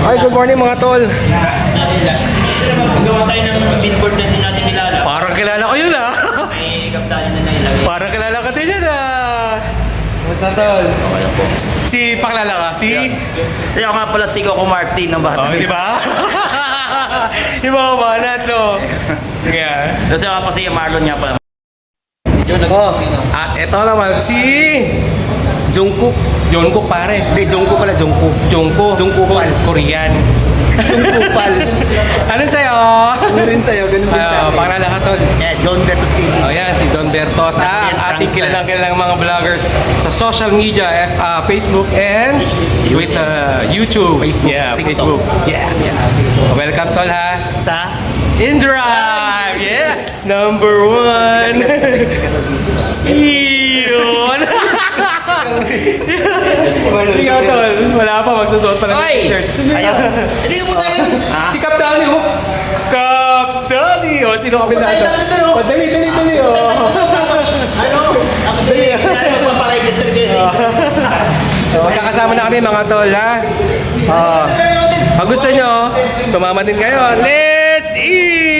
Ay, good morning mga tol. Magawa tayo ng billboard na din natin nilala. Parang kilala ko yun ah. May kaptanin na nailagay. Parang kilala ka din yun ah. Basta tol. Okay po. Si pakilala ka? Si? Kaya nga pala si Coco Martin ng bata. Oh, di ba? Yung mga banat no. Yeah. Kasi ako si Marlon nga pala. Oh, at eto naman si Jungkook. Jungkook pare. Hindi, Jungkook pala, Jungkook. Jungkook. Jungkookal. Korean. Jungkookal. Anong sa'yo? Ano rin sa'yo, ganun din sa akin. Pakilala ka tol. Yeah, John Bertos TV. Oh, yan, si Don Bertos. Ating kilalang mga vloggers sa social media, Facebook and YouTube. Facebook, Yeah, TikTok. Facebook. Yeah, yeah. Welcome tol ha. Sa InDrive! Yeah! Number 1! Iyon! Ikaw tol, wala pa, magsusuot pa ng t-shirt. Ayaw. Hindi mo tayo. Si Cap Danny oh! Cap Danny oh! Sino kapitado? Oh, dali oh! Ano? Tapos dali, kaya magpaparegister kasi. Magkakasama na kami mga tol ha. Pag gusto nyo, sumama din kayo. Let's eat!